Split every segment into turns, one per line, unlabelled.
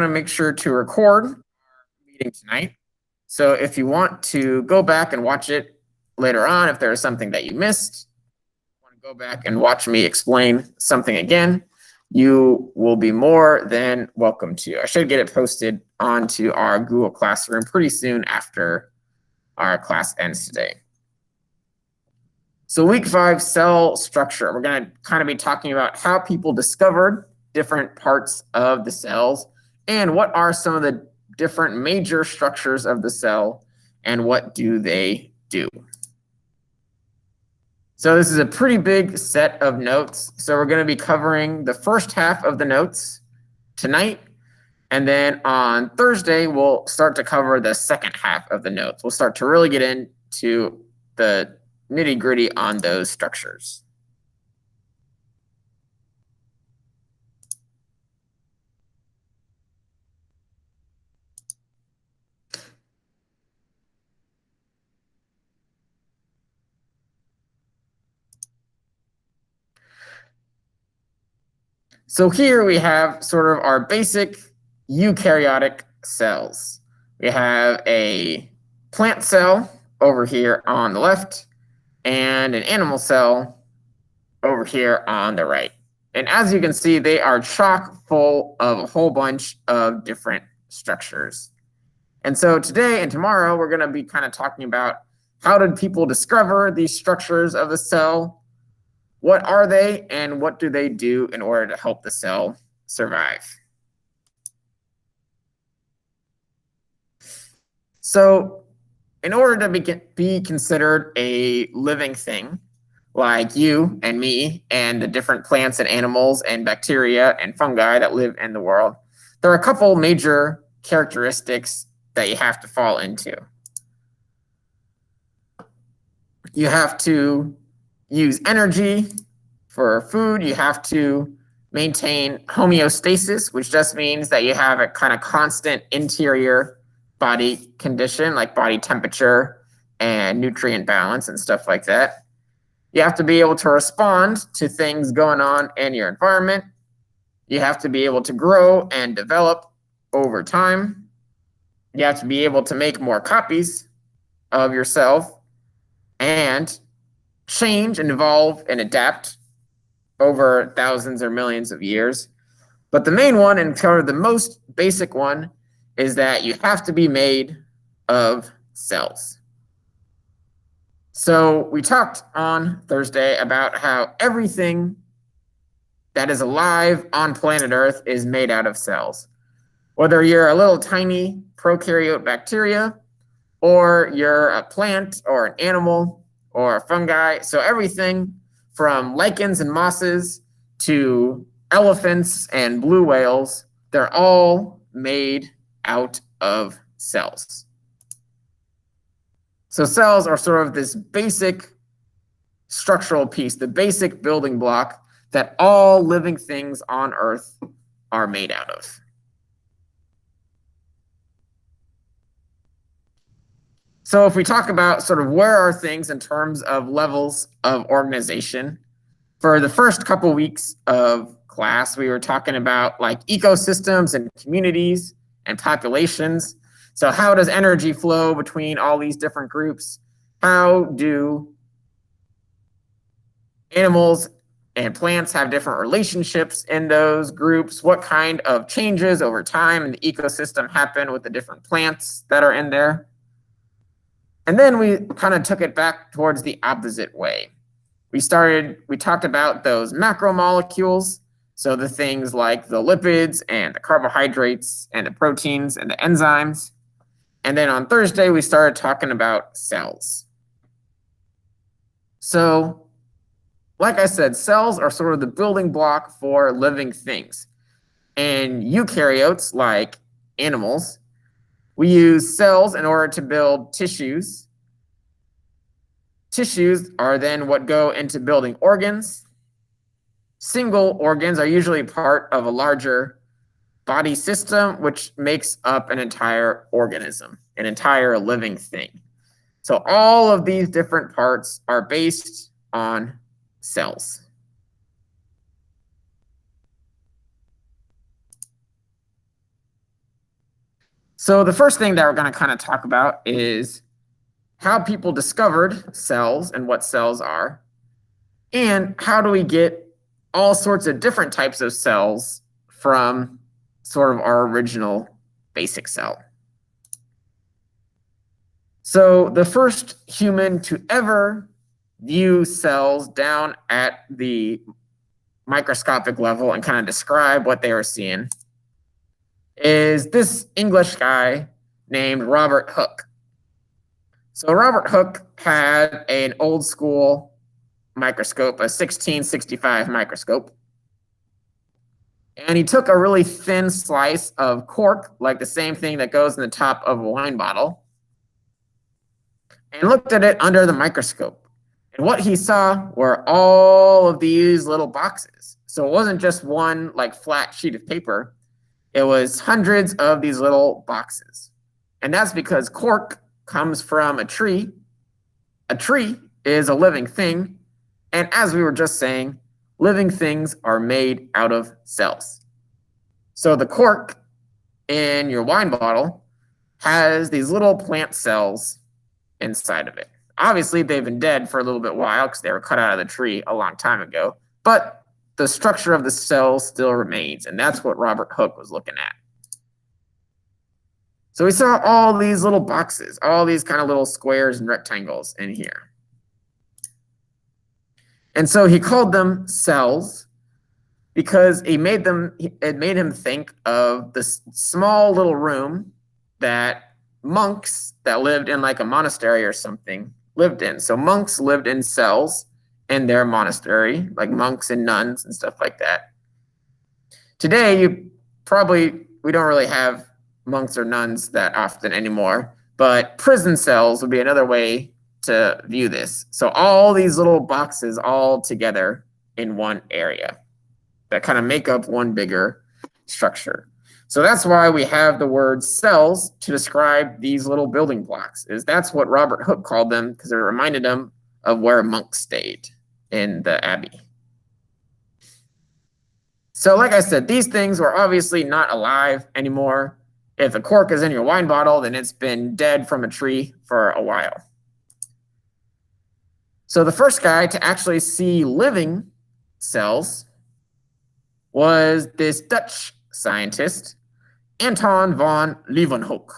to make sure to record our meeting tonight. So if you want to go back and watch it later on, if there is something that you missed, want to go back and watch me explain something again, you will be more than welcome to. I should get it posted onto our Google Classroom pretty soon after our class ends today. So week 5, cell structure. We're going to kind of be talking about how people discovered different parts of the cells and what are some of the different major structures of the cell and what do they do. So this is a pretty big set of notes. So we're going to be covering the first half of the notes tonight. And then on Thursday, we'll start to cover the second half of the notes. We'll start to really get into the nitty-gritty on those structures. So here we have sort of our basic eukaryotic cells. We have a plant cell over here on the left and an animal cell over here on the right. And as you can see, they are chock full of a whole bunch of different structures. And so today and tomorrow, we're going to be kind of talking about how did people discover these structures of the cell? What are they and what do they do in order to help the cell survive? So in order to be considered a living thing, like you and me and the different plants and animals and bacteria and fungi that live in the world, there are a couple major characteristics that you have to fall into. You have to use energy for food. You have to maintain homeostasis, which just means that you have a kind of constant interior body condition, like body temperature and nutrient balance and stuff like that. You have to be able to respond to things going on in your environment. You have to be able to grow and develop over time. You have to be able to make more copies of yourself and change and evolve and adapt over thousands or millions of years. But the main one, and kind of the most basic one, is that you have to be made of cells. So we talked on Thursday about how everything that is alive on planet Earth is made out of cells. Whether you're a little tiny prokaryote bacteria, or you're a plant or an animal or a fungi. So everything from lichens and mosses to elephants and blue whales, they're all made out of cells. So cells are sort of this basic structural piece, the basic building block that all living things on Earth are made out of. So if we talk about sort of where are things in terms of levels of organization, for the first couple weeks of class, we were talking about like ecosystems and communities and populations. So how does energy flow between all these different groups? How do animals and plants have different relationships in those groups? What kind of changes over time in the ecosystem happen with the different plants that are in there? And then we kind of took it back towards the opposite way. We talked about those macromolecules, so the things like the lipids and the carbohydrates and the proteins and the enzymes. And then on Thursday, we started talking about cells. So, like I said, cells are sort of the building block for living things. And eukaryotes, like animals, we use cells in order to build tissues. Tissues are then what go into building organs. Single organs are usually part of a larger body system, which makes up an entire organism, an entire living thing. So all of these different parts are based on cells. So the first thing that we're going to kind of talk about is how people discovered cells and what cells are, and how do we get all sorts of different types of cells from sort of our original basic cell. So the first human to ever view cells down at the microscopic level and kind of describe what they were seeing is this English guy named Robert Hooke. So Robert Hooke had an old school microscope, a 1665 microscope. And he took a really thin slice of cork, like the same thing that goes in the top of a wine bottle, and looked at it under the microscope. And what he saw were all of these little boxes. So it wasn't just one like flat sheet of paper. It was hundreds of these little boxes. And that's because cork comes from a tree. A tree is a living thing. And as we were just saying, living things are made out of cells. So the cork in your wine bottle has these little plant cells inside of it. Obviously, they've been dead for a little bit while because they were cut out of the tree a long time ago. But the structure of the cell still remains, and that's what Robert Hooke was looking at. So we saw all these little boxes, all these kind of little squares and rectangles in here. And so he called them cells because it made him think of this small little room that monks that lived in like a monastery or something lived in. So monks lived in cells in their monastery, like monks and nuns and stuff like that. Today, we don't really have monks or nuns that often anymore, but prison cells would be another way to view this. So all these little boxes all together in one area that kind of make up one bigger structure. So that's why we have the word cells to describe these little building blocks. That's what Robert Hooke called them because it reminded him of where monks stayed in the abbey. So like I said, these things were obviously not alive anymore. If a cork is in your wine bottle, then it's been dead from a tree for a while. So the first guy to actually see living cells was this Dutch scientist, Anton Von Hulk,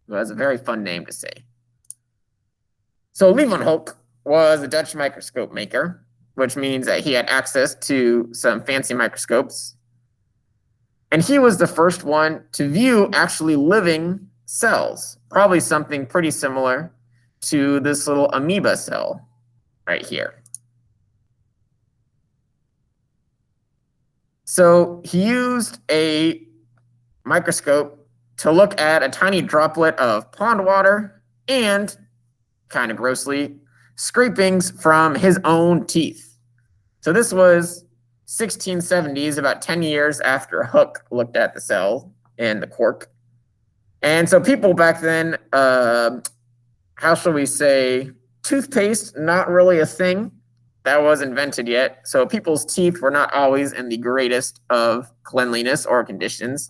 who has a very fun name to say. So Hulk was a Dutch microscope maker, which means that he had access to some fancy microscopes. And he was the first one to view actually living cells, probably something pretty similar to this little amoeba cell right here. So he used a microscope to look at a tiny droplet of pond water and, kind of grossly, scrapings from his own teeth. So this was 1670s, about 10 years after Hooke looked at the cell and the cork. And so people back then, how shall we say, toothpaste, not really a thing that was invented yet. So people's teeth were not always in the greatest of cleanliness or conditions.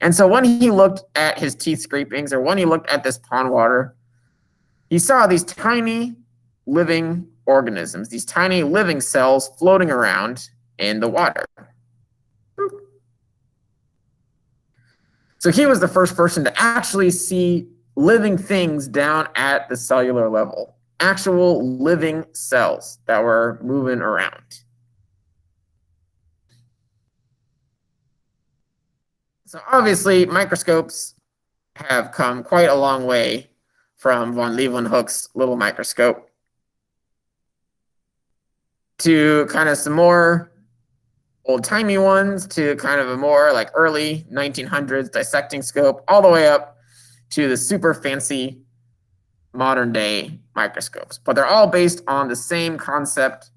And so when he looked at his teeth scrapings, or when he looked at this pond water, he saw these tiny living organisms, these tiny living cells floating around in the water. So he was the first person to actually see living things down at the cellular level, actual living cells that were moving around. So obviously, microscopes have come quite a long way from von Leeuwenhoek's little microscope to kind of some more old-timey ones to kind of a more like early 1900s dissecting scope, all the way up to the super fancy modern day microscopes. But they're all based on the same concept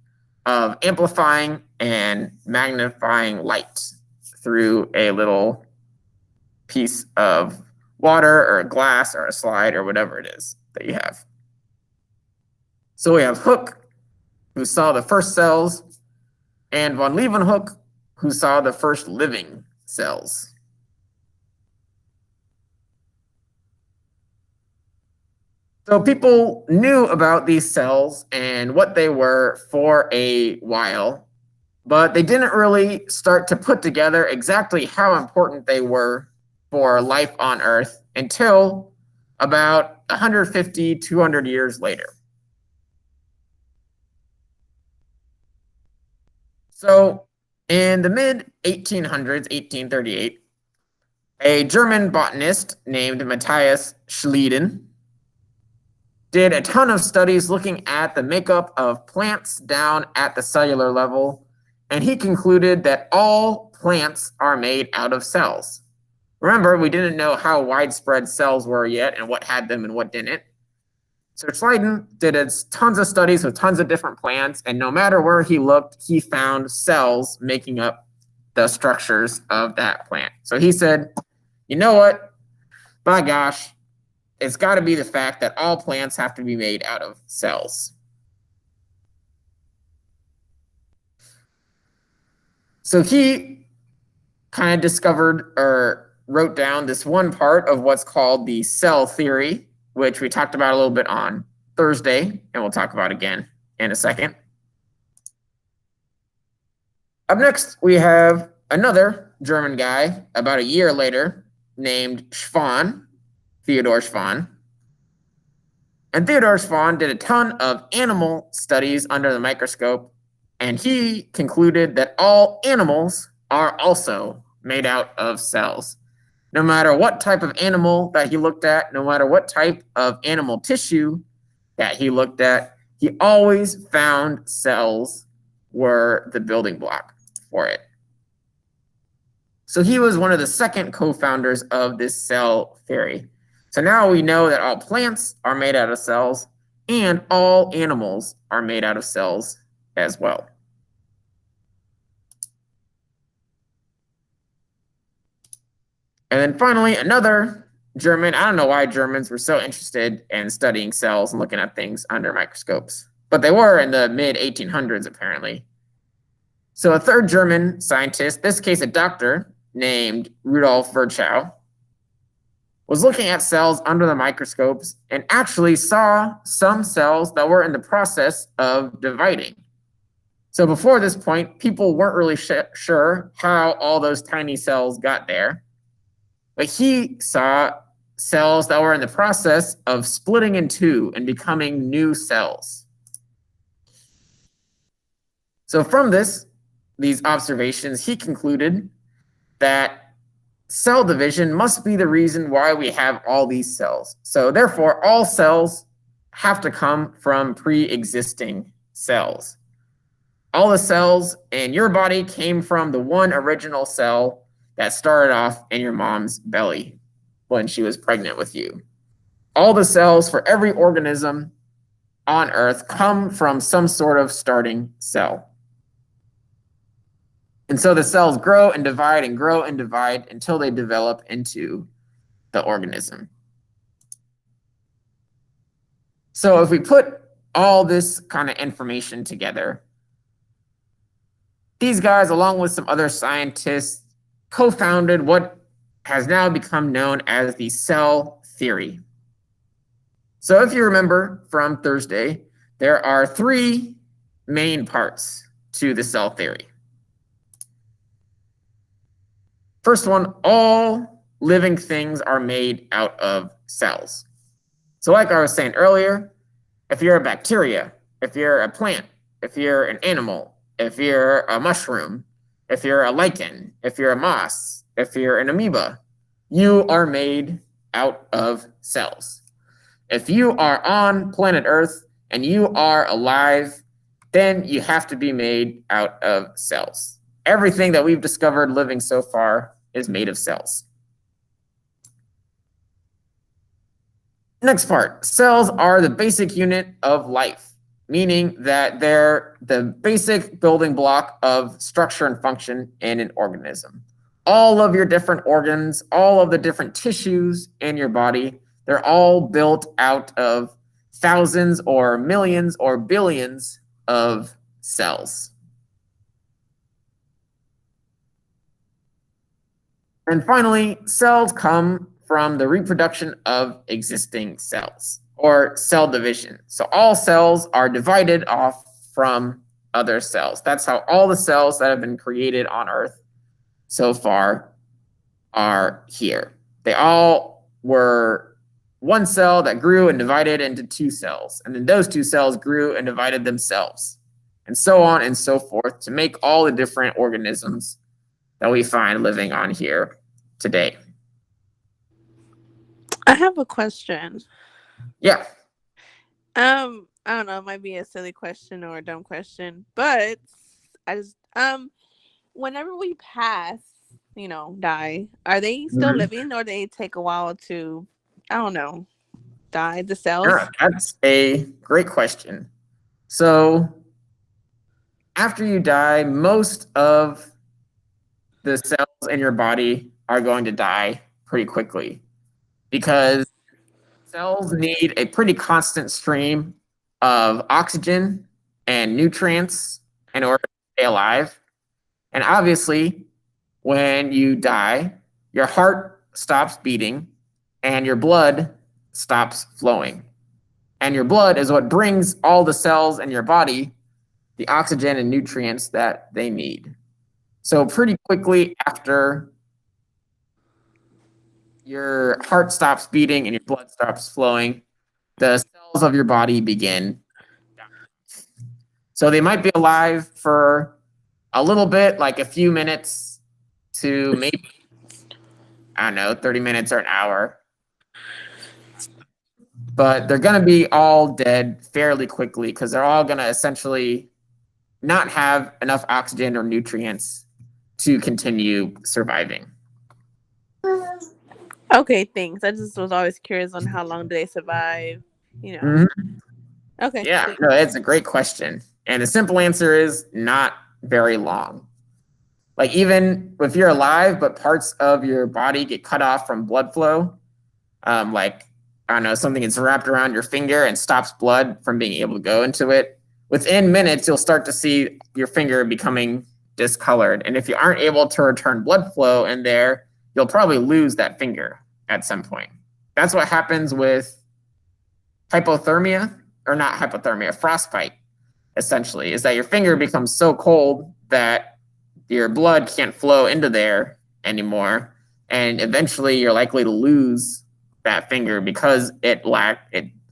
of amplifying and magnifying light through a little piece of water or a glass or a slide or whatever it is that you have. So we have Hooke, who saw the first cells, and von Leeuwenhoek, who saw the first living cells. So people knew about these cells and what they were for a while, but they didn't really start to put together exactly how important they were for life on Earth until about 150, 200 years later. So in the mid 1800s, 1838, a German botanist named Matthias Schleiden did a ton of studies looking at the makeup of plants down at the cellular level, and he concluded that all plants are made out of cells. Remember, we didn't know how widespread cells were yet and what had them and what didn't. So Schleiden did tons of studies with tons of different plants, and no matter where he looked, he found cells making up the structures of that plant. So he said, you know what? By gosh, it's got to be the fact that all plants have to be made out of cells. So he kind of discovered or wrote down this one part of what's called the cell theory, which we talked about a little bit on Thursday, and we'll talk about again in a second. Up next, we have another German guy about a year later named Schwann, Theodor Schwann. And Theodor Schwann did a ton of animal studies under the microscope, and he concluded that all animals are also made out of cells. No matter what type of animal that he looked at, no matter what type of animal tissue that he looked at, he always found cells were the building block for it. So he was one of the second co-founders of this cell theory. So now we know that all plants are made out of cells and all animals are made out of cells as well. And then finally, another German, I don't know why Germans were so interested in studying cells and looking at things under microscopes, but they were in the mid 1800s apparently. So a third German scientist, this case a doctor named Rudolf Virchow, was looking at cells under the microscopes and actually saw some cells that were in the process of dividing. So before this point, people weren't really sure how all those tiny cells got there, but he saw cells that were in the process of splitting in two and becoming new cells. So from these observations, he concluded that cell division must be the reason why we have all these cells. So therefore, all cells have to come from pre-existing cells. All the cells in your body came from the one original cell that started off in your mom's belly when she was pregnant with you. All the cells for every organism on Earth come from some sort of starting cell. And so the cells grow and divide and grow and divide until they develop into the organism. So if we put all this kind of information together, these guys, along with some other scientists, co-founded what has now become known as the cell theory. So if you remember from Thursday, there are three main parts to the cell theory. First one, all living things are made out of cells. So like I was saying earlier, if you're a bacteria, if you're a plant, if you're an animal, if you're a mushroom, if you're a lichen, if you're a moss, if you're an amoeba, you are made out of cells. If you are on planet Earth and you are alive, then you have to be made out of cells. Everything that we've discovered living so far is made of cells. Next part, cells are the basic unit of life, meaning that they're the basic building block of structure and function in an organism. All of your different organs, all of the different tissues in your body, they're all built out of thousands or millions or billions of cells. And finally, cells come from the reproduction of existing cells. or cell division. So all cells are divided off from other cells. That's how all the cells that have been created on Earth so far are here. They all were one cell that grew and divided into two cells. And then those two cells grew and divided themselves, and so on and so forth, to make all the different organisms that we find living on here today.
I have a question.
Yeah.
I don't know, it might be a silly question or a dumb question, but I just whenever we pass, die, are they still living, or they take a while to, I don't know, die, the cells?
Yeah, that's a great question. So after you die, most of the cells in your body are going to die pretty quickly, because cells need a pretty constant stream of oxygen and nutrients in order to stay alive. And obviously, when you die, your heart stops beating and your blood stops flowing. And your blood is what brings all the cells in your body the oxygen and nutrients that they need. So pretty quickly after your heart stops beating and your blood stops flowing, the cells of your body begin dying. So they might be alive for a little bit, like a few minutes to maybe, I don't know, 30 minutes or an hour. But they're going to be all dead fairly quickly, because they're all going to essentially not have enough oxygen or nutrients to continue surviving.
Okay, thanks. I just was always curious on how long do they survive, Okay.
Yeah,
thanks.
no, it's a great question. And the simple answer is not very long. Like, even if you're alive, but parts of your body get cut off from blood flow, like, I don't know, something is wrapped around your finger and stops blood from being able to go into it, within minutes, you'll start to see your finger becoming discolored. And if you aren't able to return blood flow in there, you'll probably lose that finger at some point. That's what happens with hypothermia, or not hypothermia, frostbite, essentially, is that your finger becomes so cold that your blood can't flow into there anymore. And eventually you're likely to lose that finger because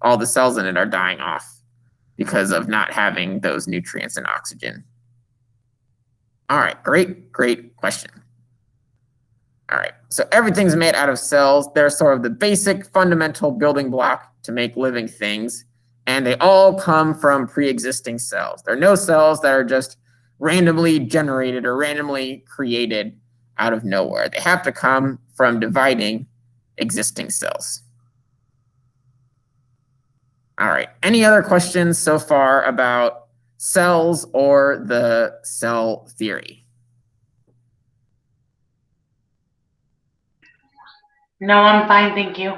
all the cells in it are dying off because of not having those nutrients and oxygen. All right, great question. All right, so everything's made out of cells. They're sort of the basic fundamental building block to make living things, and they all come from pre-existing cells. There are no cells that are just randomly generated or randomly created out of nowhere. They have to come from dividing existing cells. All right, any other questions so far about cells or the cell theory?
No, I'm fine, thank you.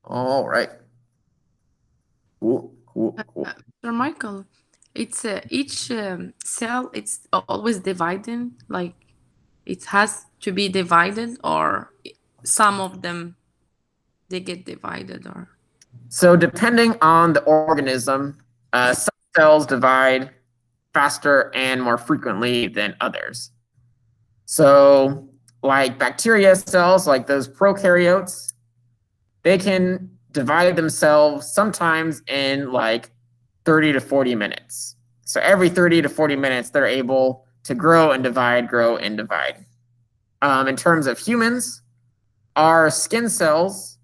All right. Cool.
Sir Michael, it's each cell, it's always dividing, like it has to be divided, or some of them, they get divided, or?
So depending on the organism, some cells divide faster and more frequently than others. So like bacteria cells, like those prokaryotes, they can divide themselves sometimes in like 30 to 40 minutes. So every 30 to 40 minutes, they're able to grow and divide, grow and divide. In terms of humans, our skin cells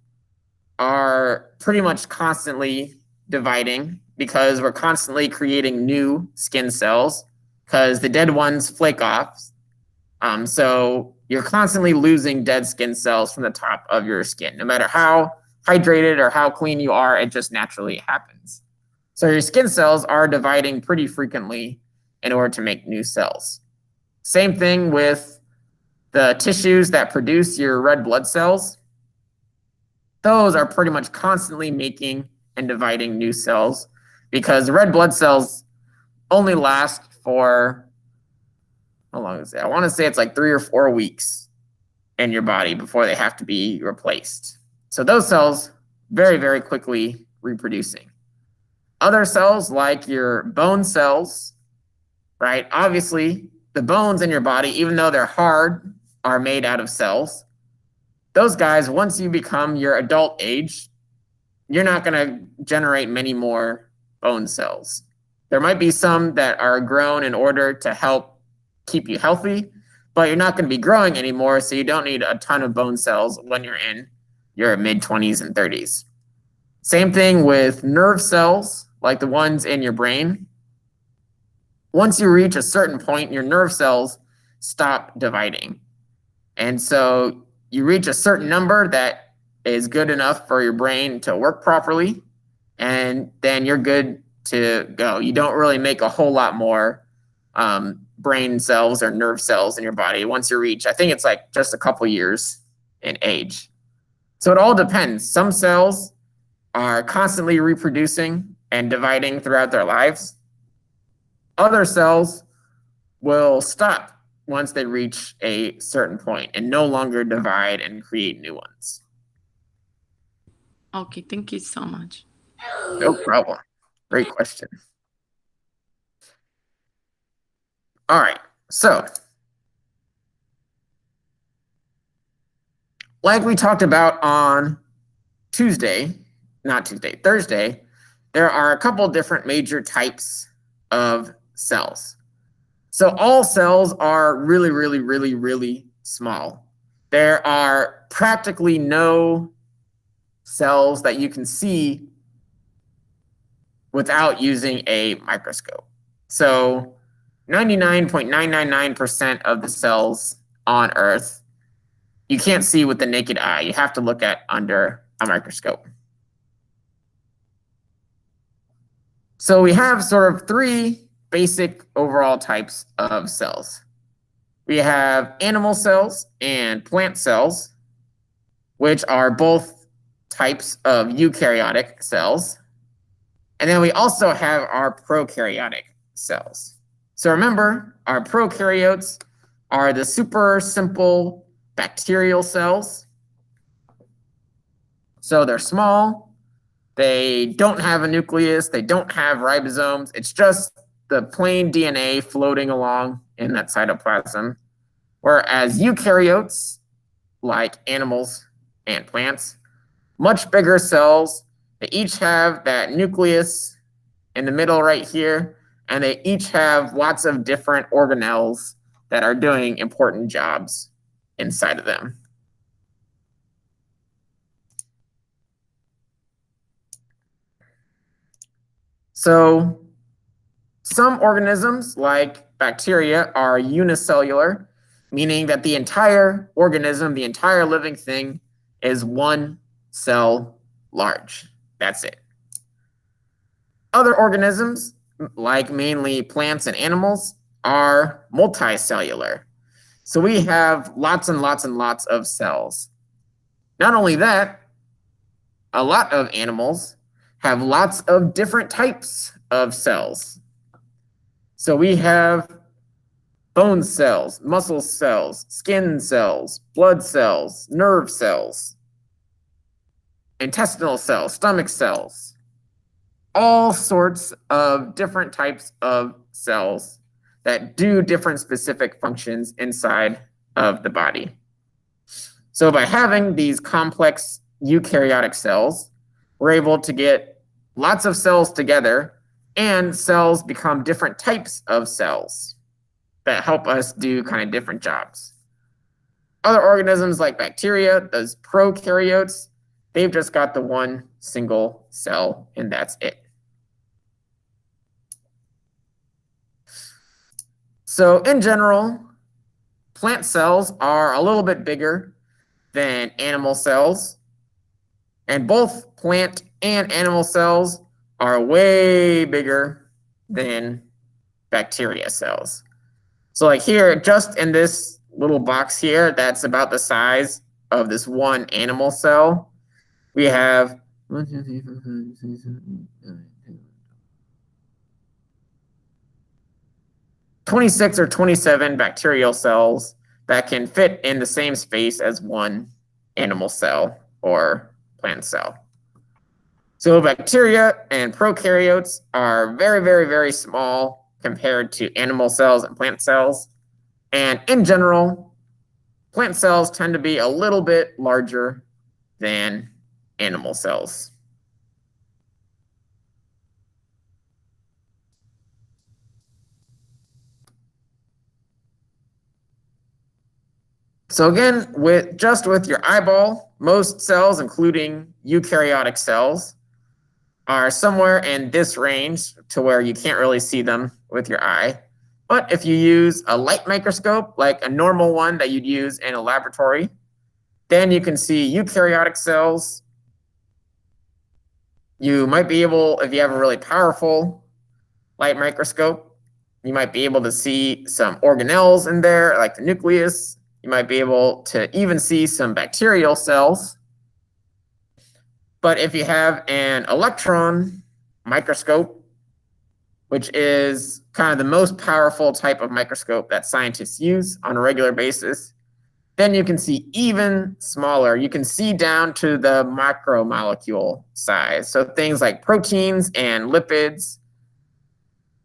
are pretty much constantly dividing because we're constantly creating new skin cells because the dead ones flake off. So you're constantly losing dead skin cells from the top of your skin. No matter how hydrated or how clean you are, it just naturally happens. So your skin cells are dividing pretty frequently in order to make new cells. Same thing with the tissues that produce your red blood cells. Those are pretty much constantly making and dividing new cells because the red blood cells only last for, how long is it? I want to say it's like 3 or 4 weeks in your body before they have to be replaced. So those cells very, very quickly reproducing. Other cells, like your bone cells, right? Obviously, the bones in your body, even though they're hard, are made out of cells. Those guys, once you become your adult age, you're not going to generate many more bone cells. There might be some that are grown in order to help keep you healthy, but you're not going to be growing anymore, so you don't need a ton of bone cells when you're in your mid-20s and 30s. Same thing with nerve cells, like the ones in your brain. Once you reach a certain point, your nerve cells stop dividing. And so you reach a certain number that is good enough for your brain to work properly, and then you're good to go. You don't really make a whole lot more brain cells or nerve cells in your body once you reach, I think it's like just a couple years in age. So it all depends. Some cells are constantly reproducing and dividing throughout their lives. Other cells will stop once they reach a certain point and no longer divide and create new ones.
Okay, thank you so much.
No problem. Great question. All right, so like we talked about on Thursday, there are a couple different major types of cells. So all cells are really, really, really, really small. There are practically no cells that you can see without using a microscope. So 99.999% of the cells on Earth you can't see with the naked eye. You have to look at under a microscope. So we have sort of three basic overall types of cells. We have animal cells and plant cells, which are both types of eukaryotic cells. And then we also have our prokaryotic cells. So remember, our prokaryotes are the super simple bacterial cells. So they're small, they don't have a nucleus, they don't have ribosomes, it's just the plain DNA floating along in that cytoplasm. Whereas eukaryotes, like animals and plants, much bigger cells, they each have that nucleus in the middle right here, and they each have lots of different organelles that are doing important jobs inside of them. So some organisms, like bacteria, are unicellular, meaning that the entire organism, the entire living thing, is one cell large. That's it. Other organisms, like mainly plants and animals, are multicellular. So we have lots and lots and lots of cells. Not only that, a lot of animals have lots of different types of cells. So we have bone cells, muscle cells, skin cells, blood cells, nerve cells, intestinal cells, stomach cells, all sorts of different types of cells that do different specific functions inside of the body. So by having these complex eukaryotic cells, we're able to get lots of cells together, and cells become different types of cells that help us do kind of different jobs. Other organisms like bacteria, those prokaryotes, they've just got the one single cell, and that's it. So in general, plant cells are a little bit bigger than animal cells, and both plant and animal cells are way bigger than bacteria cells. So like here, just in this little box here, that's about the size of this one animal cell, we have 26 or 27 bacterial cells that can fit in the same space as one animal cell or plant cell. So bacteria and prokaryotes are very, very, very small compared to animal cells and plant cells. And in general, plant cells tend to be a little bit larger than animal cells. So again, with your eyeball, most cells, including eukaryotic cells, are somewhere in this range to where you can't really see them with your eye. But if you use a light microscope, like a normal one that you'd use in a laboratory, then you can see eukaryotic cells. You might be able, if you have a really powerful light microscope, you might be able to see some organelles in there, like the nucleus. You might be able to even see some bacterial cells. But if you have an electron microscope, which is kind of the most powerful type of microscope that scientists use on a regular basis, then you can see even smaller. You can see down to the macromolecule size. So things like proteins and lipids,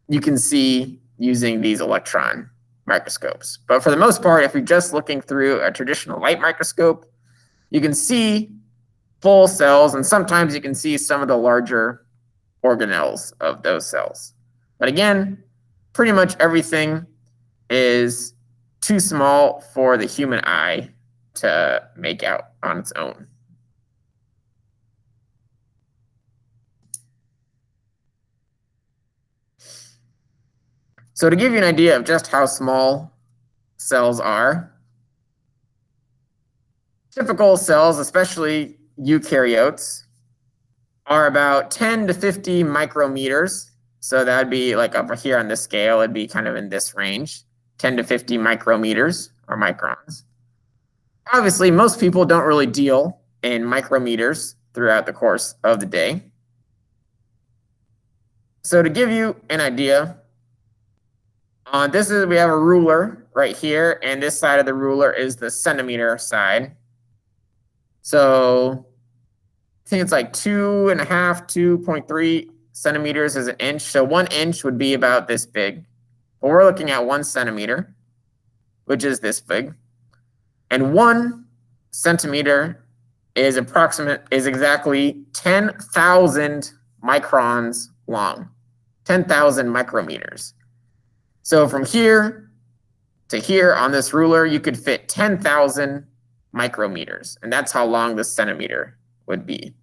you can see using these electron microscopes. But for the most part, if you're just looking through a traditional light microscope, you can see full cells, and sometimes you can see some of the larger organelles of those cells. But again, pretty much everything is too small for the human eye to make out on its own. So to give you an idea of just how small cells are, typical cells, especially eukaryotes, are about 10 to 50 micrometers. So that'd be like up here on this scale, it'd be kind of in this range, 10 to 50 micrometers or microns. Obviously, most people don't really deal in micrometers throughout the course of the day. So to give you an idea, we have a ruler right here, and this side of the ruler is the centimeter side. So I think it's like 2.3 centimeters is an inch. So 1 inch would be about this big. But we're looking at 1 centimeter, which is this big. And 1 centimeter is exactly 10,000 microns long, 10,000 micrometers. So from here to here on this ruler, you could fit 10,000 micrometers, and that's how long the centimeter would be.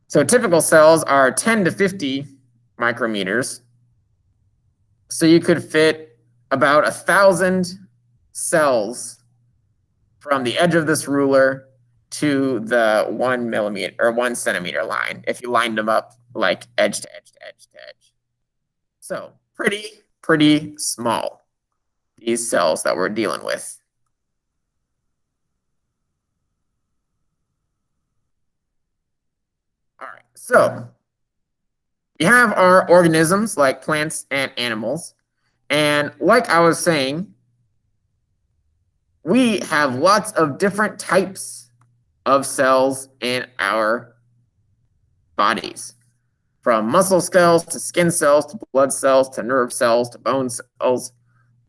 So typical cells are 10 to 50 micrometers. So you could fit about 1,000 cells from the edge of this ruler to the 1 millimeter or 1 centimeter line if you lined them up like edge to edge to edge to edge. So pretty small, these cells that we're dealing with. All right, so we have our organisms like plants and animals. And like I was saying, we have lots of different types of cells in our bodies, from muscle cells to skin cells to blood cells to nerve cells to bone cells.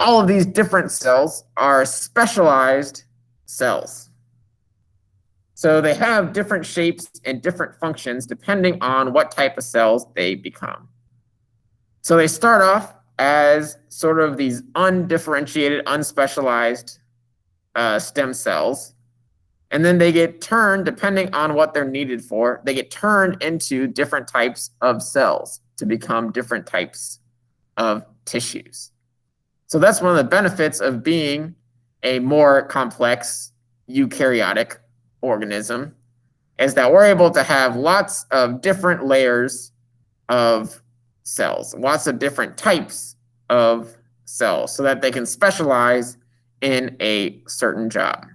All of these different cells are specialized cells. So they have different shapes and different functions depending on what type of cells they become. So they start off as sort of these undifferentiated, unspecialized stem cells. And then they get turned, depending on what they're needed for, they get turned into different types of cells to become different types of tissues. So that's one of the benefits of being a more complex eukaryotic organism, is that we're able to have lots of different layers of cells, lots of different types of cells, so that they can specialize in a certain job.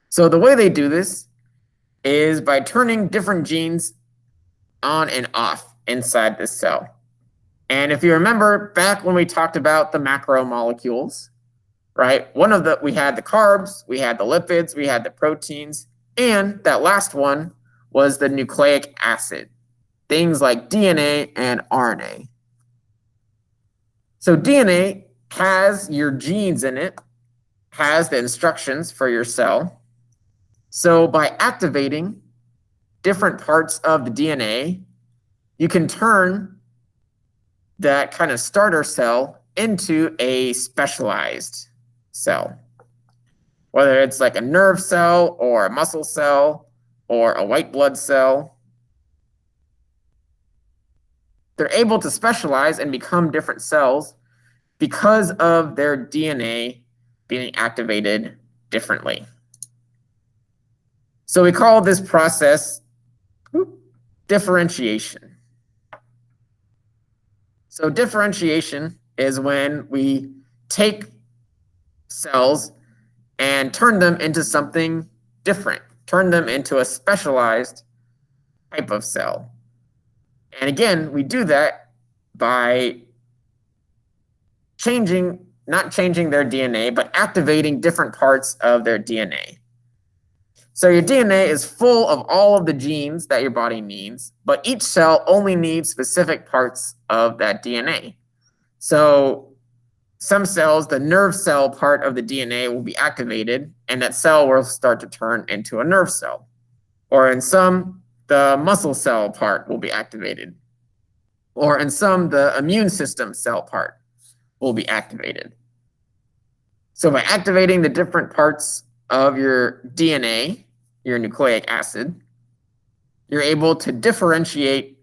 So the way they do this is by turning different genes on and off inside this cell. And if you remember back when we talked about the macromolecules, right? We had the carbs, we had the lipids, we had the proteins, and that last one was the nucleic acid, things like DNA and RNA. So DNA has your genes in it, has the instructions for your cell. So by activating different parts of the DNA, you can turn that kind of starter cell into a specialized cell. Whether it's like a nerve cell or a muscle cell or a white blood cell, they're able to specialize and become different cells because of their DNA being activated differently. So we call this process differentiation. So differentiation is when we take cells and turn them into something different, turn them into a specialized type of cell. And again, we do that by not changing their DNA, but activating different parts of their DNA. So your DNA is full of all of the genes that your body needs, but each cell only needs specific parts of that DNA. So some cells, the nerve cell part of the DNA will be activated, and that cell will start to turn into a nerve cell. Or in some, the muscle cell part will be activated. Or in some, the immune system cell part will be activated. So by activating the different parts of your DNA, your nucleic acid, you're able to differentiate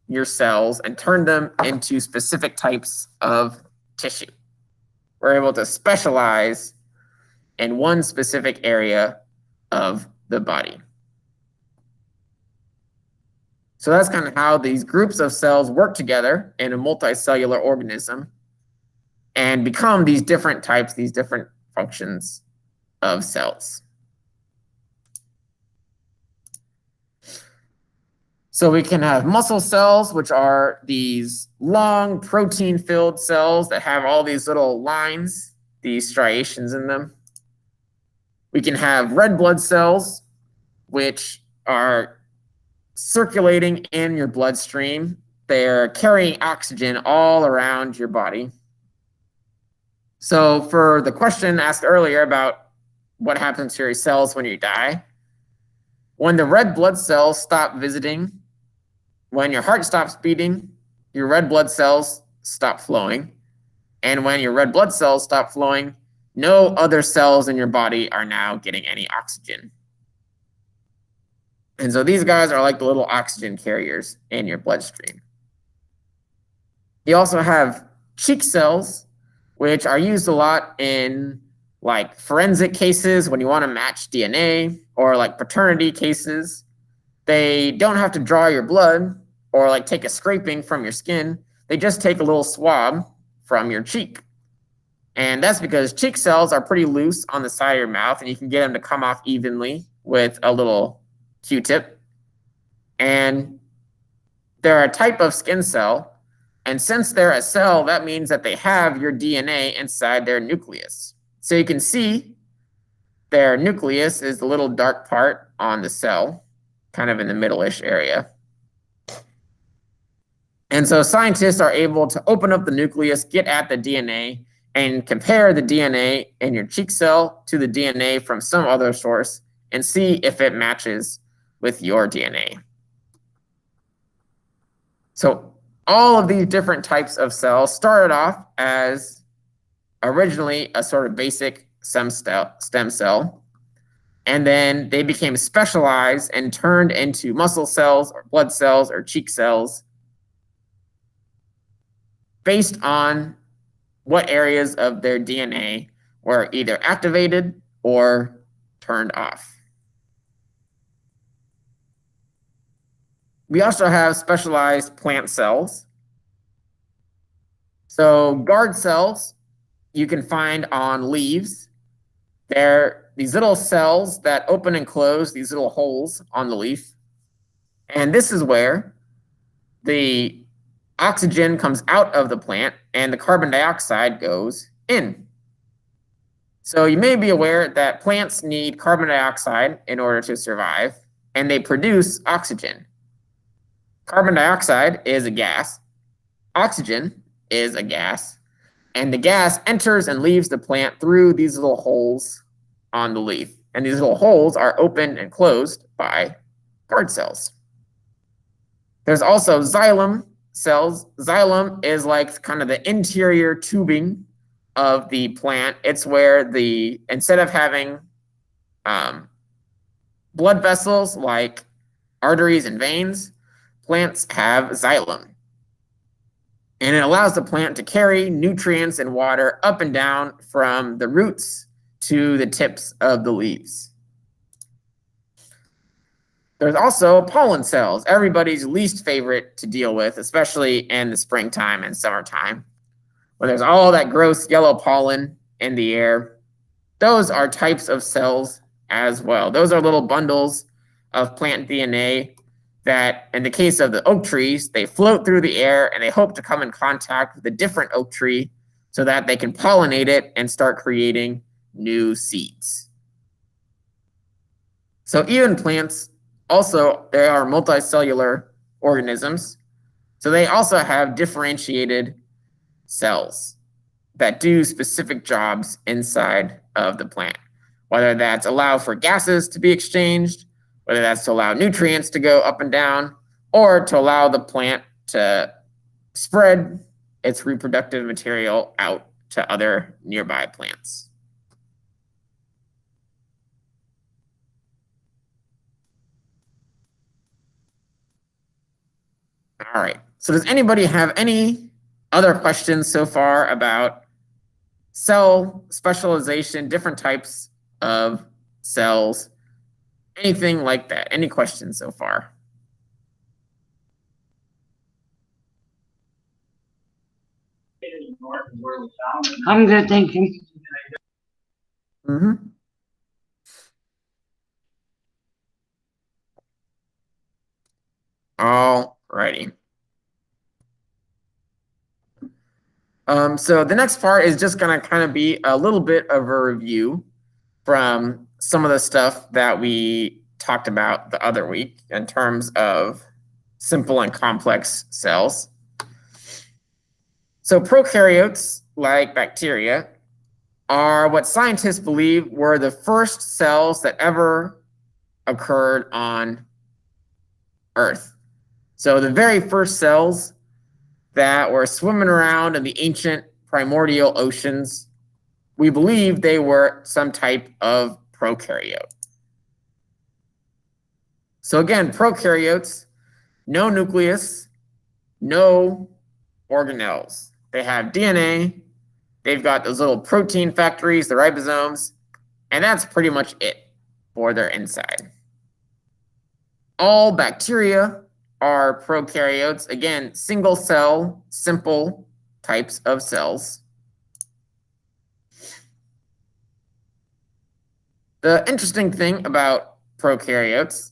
your cells and turn them into specific types of tissue. We're able to specialize in one specific area of the body. So that's kind of how these groups of cells work together in a multicellular organism and become these different types, these different functions of cells. So we can have muscle cells, which are these long protein-filled cells that have all these little lines, these striations in them. We can have red blood cells, which are circulating in your bloodstream. They're carrying oxygen all around your body. So for the question asked earlier about what happens to your cells when you die, when the red blood cells stop visiting, when your heart stops beating, your red blood cells stop flowing. And when your red blood cells stop flowing, no other cells in your body are now getting any oxygen. And so these guys are like the little oxygen carriers in your bloodstream. You also have cheek cells, which are used a lot in like forensic cases when you want to match DNA, or like paternity cases. They don't have to draw your blood or like take a scraping from your skin. They just take a little swab from your cheek. And that's because cheek cells are pretty loose on the side of your mouth, and you can get them to come off evenly with a little Q-tip. And they're a type of skin cell. And since they're a cell, that means that they have your DNA inside their nucleus. So you can see their nucleus is the little dark part on the cell, kind of in the middle-ish area. And so scientists are able to open up the nucleus, get at the DNA, and compare the DNA in your cheek cell to the DNA from some other source and see if it matches with your DNA. So all of these different types of cells started off as originally a sort of basic stem cell, and then they became specialized and turned into muscle cells or blood cells or cheek cells based on what areas of their DNA were either activated or turned off. We also have specialized plant cells. So guard cells you can find on leaves. They're these little cells that open and close these little holes on the leaf. And this is where the oxygen comes out of the plant and the carbon dioxide goes in. So you may be aware that plants need carbon dioxide in order to survive, and they produce oxygen. Carbon dioxide is a gas, oxygen is a gas, and the gas enters and leaves the plant through these little holes on the leaf. And these little holes are opened and closed by guard cells. There's also xylem cells. Xylem is like kind of the interior tubing of the plant. It's where instead of having blood vessels like arteries and veins, plants have xylem. And it allows the plant to carry nutrients and water up and down from the roots to the tips of the leaves. There's also pollen cells, everybody's least favorite to deal with, especially in the springtime and summertime, where there's all that gross yellow pollen in the air. Those are types of cells as well. Those are little bundles of plant DNA that, in the case of the oak trees, they float through the air and they hope to come in contact with a different oak tree so that they can pollinate it and start creating new seeds. So even plants, also, they are multicellular organisms. So they also have differentiated cells that do specific jobs inside of the plant, whether that's allow for gases to be exchanged, whether that's to allow nutrients to go up and down, or to allow the plant to spread its reproductive material out to other nearby plants. All right, so does anybody have any other questions so far about cell specialization, different types of cells, anything like that? Any questions so far?
I'm good, thank you.
All righty. So the next part is just going to kind of be a little bit of a review from some of the stuff that we talked about the other week in terms of simple and complex cells. So prokaryotes, like bacteria, are what scientists believe were the first cells that ever occurred on Earth. So the very first cells that were swimming around in the ancient primordial oceans, we believe they were some type of prokaryote. So again, prokaryotes, no nucleus, no organelles. They have DNA, they've got those little protein factories, the ribosomes, and that's pretty much it for their inside. All bacteria are prokaryotes. Again, single cell, simple types of cells. The interesting thing about prokaryotes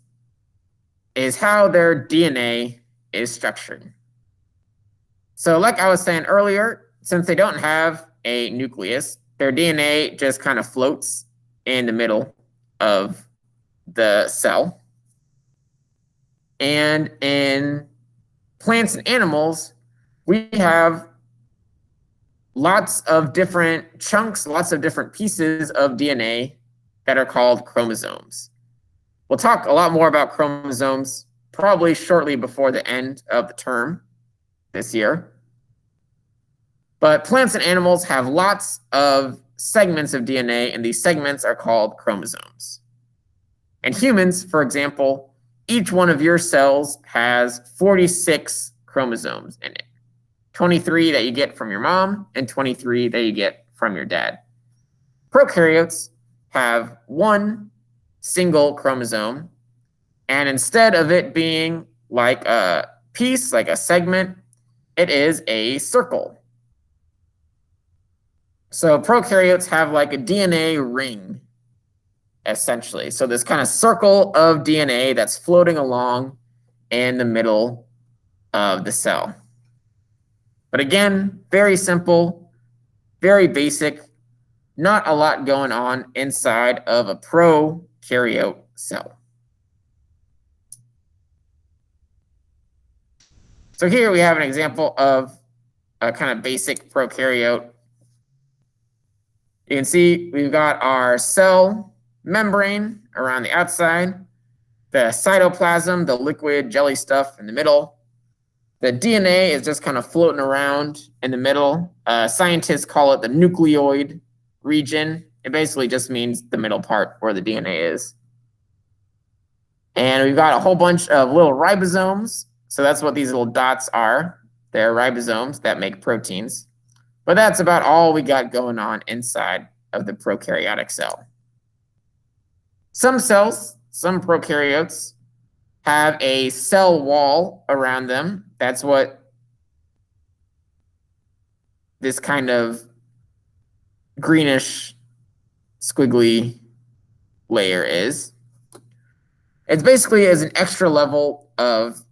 is how their DNA is structured. So like I was saying earlier, since they don't have a nucleus, their DNA just kind of floats in the middle of the cell. And in plants and animals, we have lots of different chunks, lots of different pieces of DNA that are called chromosomes. We'll talk a lot more about chromosomes probably shortly before the end of the term this year. But plants and animals have lots of segments of DNA, and these segments are called chromosomes. And humans, for example, each one of your cells has 46 chromosomes in it. 23 that you get from your mom and 23 that you get from your dad. Prokaryotes have one single chromosome, and instead of it being like a piece, like a segment, it is a circle. So prokaryotes have like a DNA ring, essentially. So this kind of circle of DNA that's floating along in the middle of the cell. But again, very simple, very basic. not a lot going on inside of a prokaryote cell. So here we have an example of a kind of basic prokaryote. You can see we've got our cell membrane around the outside, the cytoplasm, the liquid jelly stuff in the middle. The DNA is just kind of floating around in the middle. Scientists call it the nucleoid region. It basically just means the middle part where the DNA is. And we've got a whole bunch of little ribosomes. So that's what these little dots are. They're ribosomes that make proteins. But that's about all we got going on inside of the prokaryotic cell. Some cells, some prokaryotes, have a cell wall around them. That's what this kind of greenish squiggly layer is. It's basically as an extra level of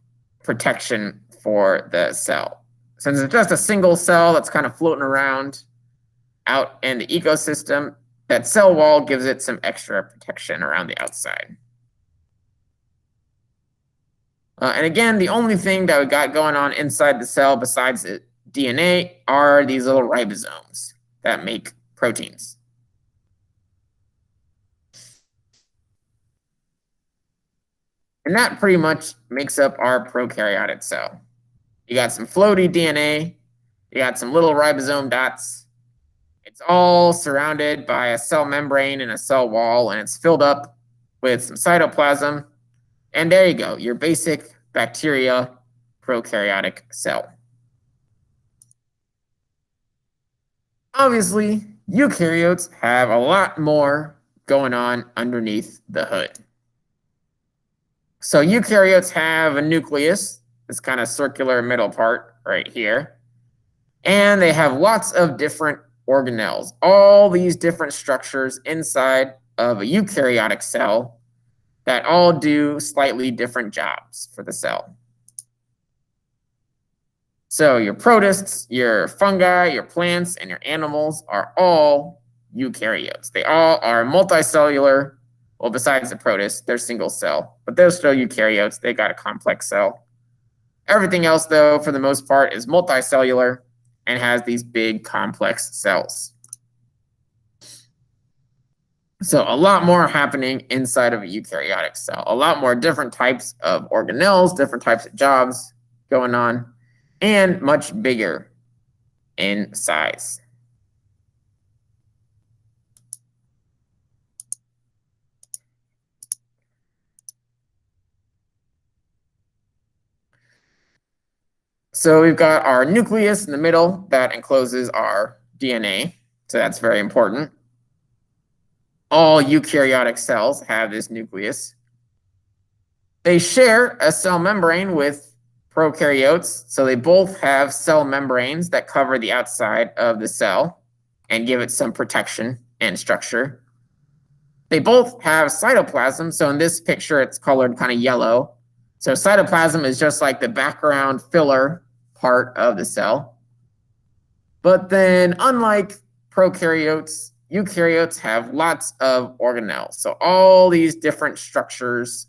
protection for the cell. Since it's just a single cell that's kind of floating around out in the ecosystem, that cell wall gives it some extra protection around the outside. And again, the only thing that we got going on inside the cell besides the DNA are these little ribosomes that make proteins. And that pretty much makes up our prokaryotic cell. You got some floaty DNA, you got some little ribosome dots. It's all surrounded by a cell membrane and a cell wall, and it's filled up with some cytoplasm. And there you go, your basic bacteria prokaryotic cell. Obviously, eukaryotes have a lot more going on underneath the hood. So eukaryotes have a nucleus, this kind of circular middle part right here. And they have lots of different organelles, all these different structures inside of a eukaryotic cell that all do slightly different jobs for the cell. So your protists, your fungi, your plants, and your animals are all eukaryotes. They all are multicellular. Well, besides the protists, they're single cell, but they're still eukaryotes. They got a complex cell. Everything else, though, for the most part, is multicellular and has these big complex cells. So a lot more happening inside of a eukaryotic cell. A lot more different types of organelles, different types of jobs going on, and much bigger in size. So we've got our nucleus in the middle that encloses our DNA. So that's very important. All eukaryotic cells have this nucleus. They share a cell membrane with prokaryotes. So they both have cell membranes that cover the outside of the cell and give it some protection and structure. They both have cytoplasm. So in this picture, it's colored kind of yellow. So cytoplasm is just like the background filler part of the cell. But then unlike prokaryotes, eukaryotes have lots of organelles. So all these different structures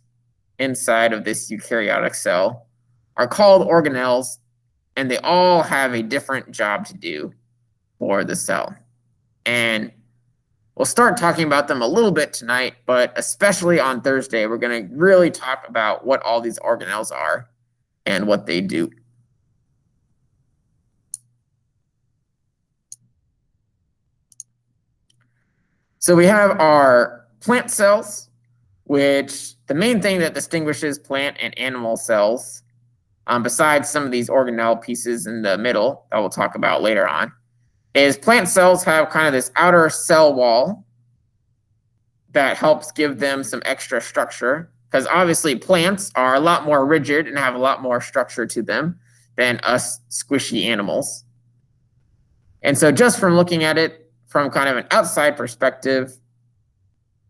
inside of this eukaryotic cell are called organelles, and they all have a different job to do for the cell. And we'll start talking about them a little bit tonight, but especially on Thursday, we're going to really talk about what all these organelles are and what they do. So we have our plant cells, which the main thing that distinguishes plant and animal cells, besides some of these organelle pieces in the middle that we'll talk about later on, is plant cells have kind of this outer cell wall that helps give them some extra structure, because obviously plants are a lot more rigid and have a lot more structure to them than us squishy animals. And so just from looking at it from kind of an outside perspective,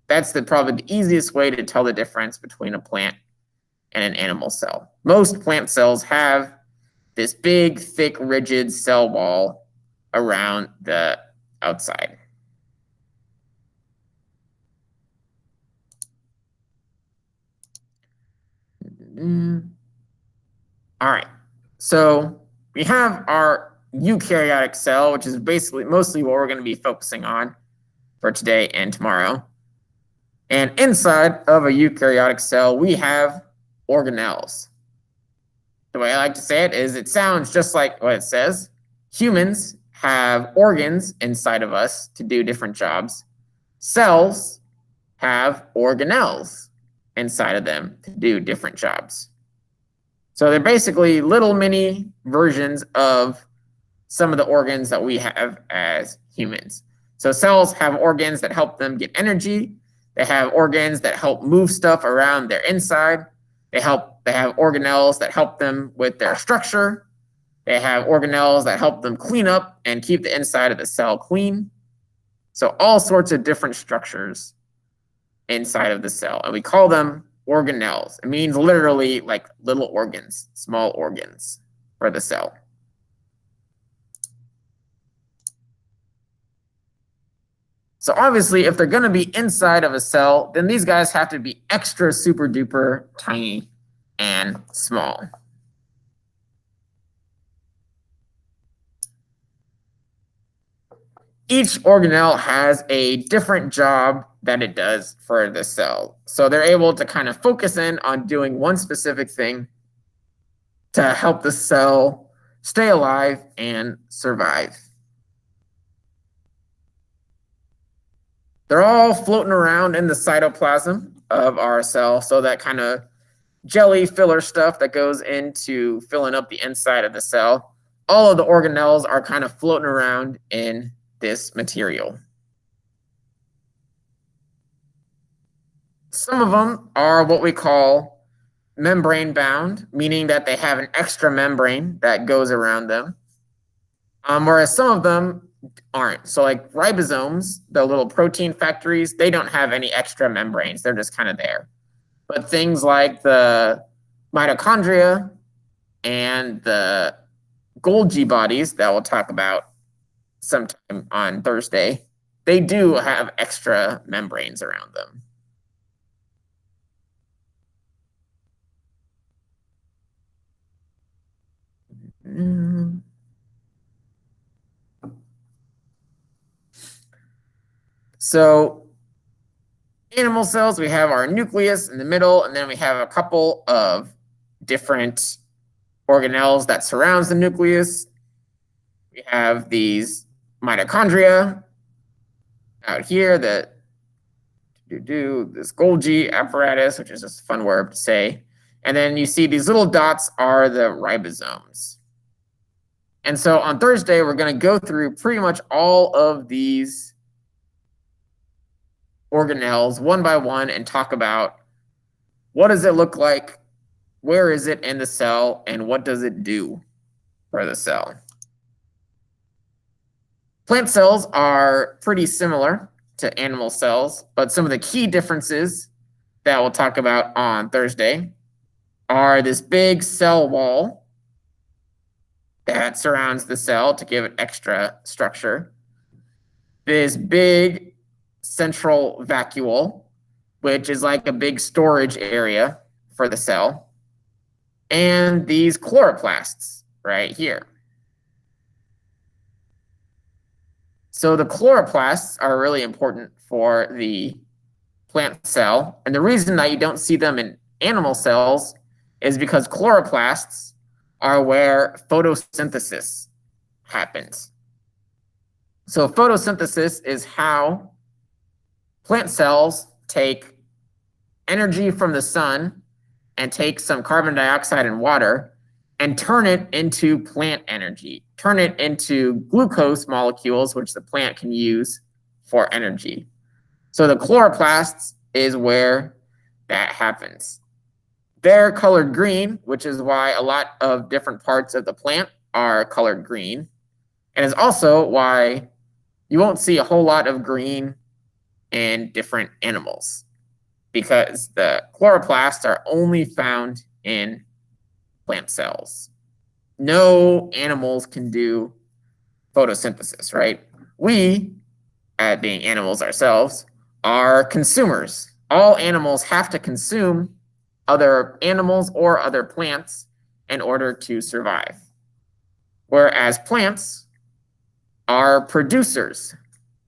that's probably the easiest way to tell the difference between a plant and an animal cell. Most plant cells have this big, thick, rigid cell wall around the outside. All right. So we have our eukaryotic cell, which is basically mostly what we're going to be focusing on for today and tomorrow. And inside of a eukaryotic cell, we have organelles. The way I like to say it is it sounds just like what it says. Humans have organs inside of us to do different jobs. Cells have organelles inside of them to do different jobs. So they're basically little mini versions of some of the organs that we have as humans. So cells have organs that help them get energy. They have organs that help move stuff around their inside. They have organelles that help them with their structure. They have organelles that help them clean up and keep the inside of the cell clean. So all sorts of different structures inside of the cell, and we call them organelles. It means literally like little organs, small organs for the cell. So obviously, if they're going to be inside of a cell, then these guys have to be extra super duper tiny and small. Each organelle has a different job that it does for the cell. So they're able to kind of focus in on doing one specific thing to help the cell stay alive and survive. They're all floating around in the cytoplasm of our cell, so that kind of jelly filler stuff that goes into filling up the inside of the cell. All of the organelles are kind of floating around in this material. Some of them are what we call membrane bound, meaning that they have an extra membrane that goes around them, whereas some of them aren't. So like ribosomes, the little protein factories, they don't have any extra membranes. They're just kind of there. But things like the mitochondria and the Golgi bodies that we'll talk about sometime on Thursday, they do have extra membranes around them. So animal cells, we have our nucleus in the middle, and then we have a couple of different organelles that surrounds the nucleus. We have these mitochondria out here that do this Golgi apparatus, which is just a fun word to say. And then you see these little dots are the ribosomes. And so on Thursday, we're going to go through pretty much all of these organelles one by one and talk about what does it look like, where is it in the cell, and what does it do for the cell. Plant cells are pretty similar to animal cells, but some of the key differences that we'll talk about on Thursday are this big cell wall that surrounds the cell to give it extra structure, this big central vacuole, which is like a big storage area for the cell, and these chloroplasts right here. So the chloroplasts are really important for the plant cell, and the reason that you don't see them in animal cells is because chloroplasts are where photosynthesis happens. So photosynthesis is how plant cells take energy from the sun and take some carbon dioxide and water and turn it into plant energy, turn it into glucose molecules, which the plant can use for energy. So the chloroplasts is where that happens. They're colored green, which is why a lot of different parts of the plant are colored green. And is also why you won't see a whole lot of green in different animals, because the chloroplasts are only found in plant cells. No animals can do photosynthesis, right? We, at being animals ourselves, are consumers. All animals have to consume other animals or other plants in order to survive. Whereas plants are producers.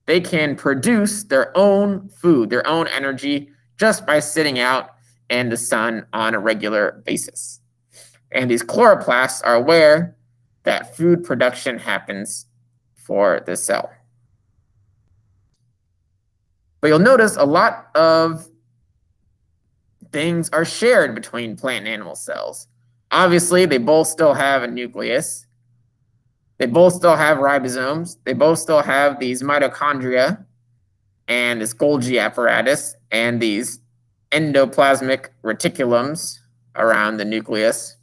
They can produce their own food, their own energy, just by sitting out in the sun on a regular basis. And these chloroplasts are aware that food production happens for the cell. But you'll notice a lot of things are shared between plant and animal cells. Obviously, they both still have a nucleus. They both still have ribosomes. They both still have these mitochondria and this Golgi apparatus and these endoplasmic reticulums around the nucleus.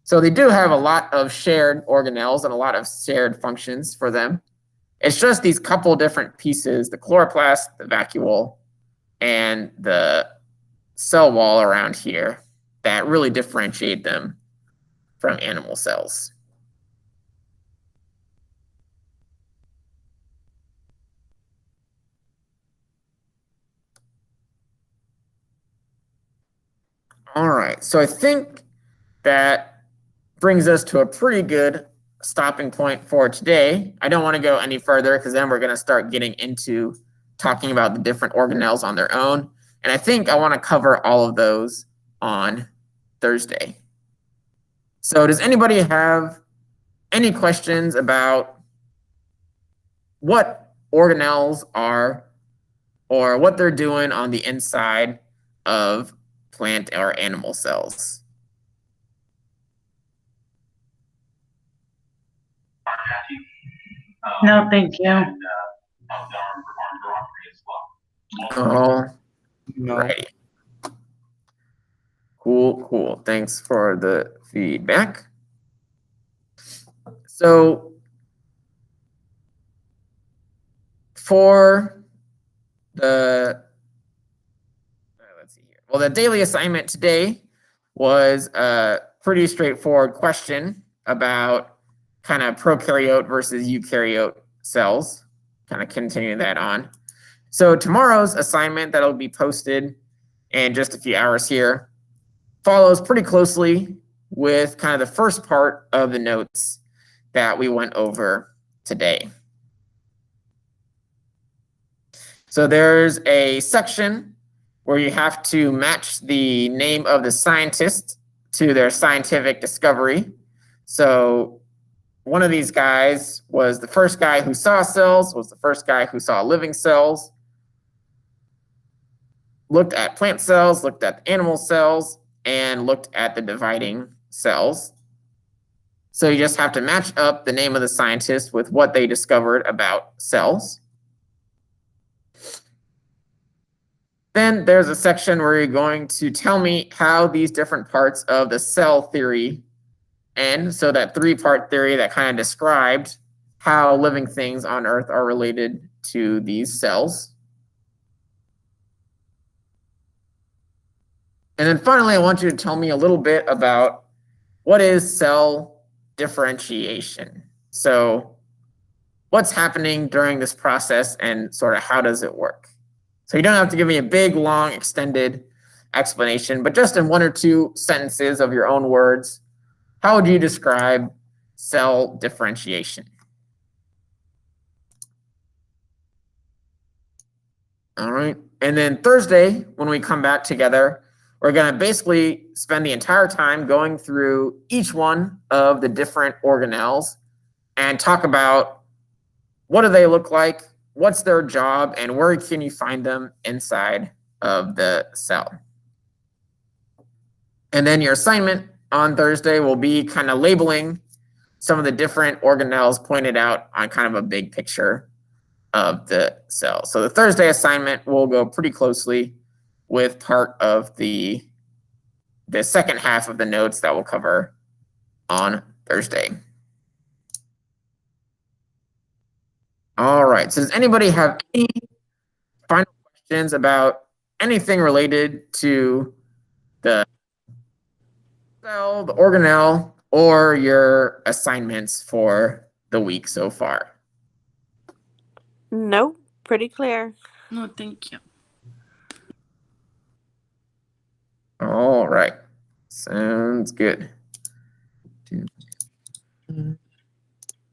So they do have a lot of shared organelles and a lot of shared functions for them. It's just these couple different pieces, the chloroplast, the vacuole, and the cell wall around here that really differentiate them from animal cells. All right, so I think that brings us to a pretty good stopping point for today. I don't want to go any further because then we're going to start getting into talking about the different organelles on their own. And I think I want to cover all of those on Thursday. So does anybody have any questions about what organelles are or what they're doing on the inside of plant or animal cells?
No, thank you.
All righty. Cool. Thanks for the feedback. So for the, let's see here. Well, the daily assignment today was a pretty straightforward question about kind of prokaryote versus eukaryote cells, kind of continuing that on. So tomorrow's assignment that'll be posted in just a few hours here follows pretty closely with kind of the first part of the notes that we went over today. So there's a section where you have to match the name of the scientist to their scientific discovery. So one of these guys was the first guy who saw cells, was the first guy who saw living cells, looked at plant cells, looked at animal cells, and looked at the dividing cells. So you just have to match up the name of the scientist with what they discovered about cells. Then there's a section where you're going to tell me how these different parts of the cell theory end. So that three-part theory that kind of described how living things on Earth are related to these cells. And then finally, I want you to tell me a little bit about what is cell differentiation. So what's happening during this process and sort of how does it work? So you don't have to give me a big, long, extended explanation, but just in one or two sentences of your own words, how would you describe cell differentiation? All right. And then Thursday, when we come back together, we're going to basically spend the entire time going through each one of the different organelles and talk about what do they look like, what's their job, and where can you find them inside of the cell. And then your assignment on Thursday will be kind of labeling some of the different organelles pointed out on kind of a big picture of the cell. So the Thursday assignment will go pretty closely with part of the second half of the notes that we'll cover on Thursday. All right, so does anybody have any final questions about anything related to the cell, the organelle, or your assignments for the week so far?
Nope, pretty clear.
No, thank you.
right. Sounds good.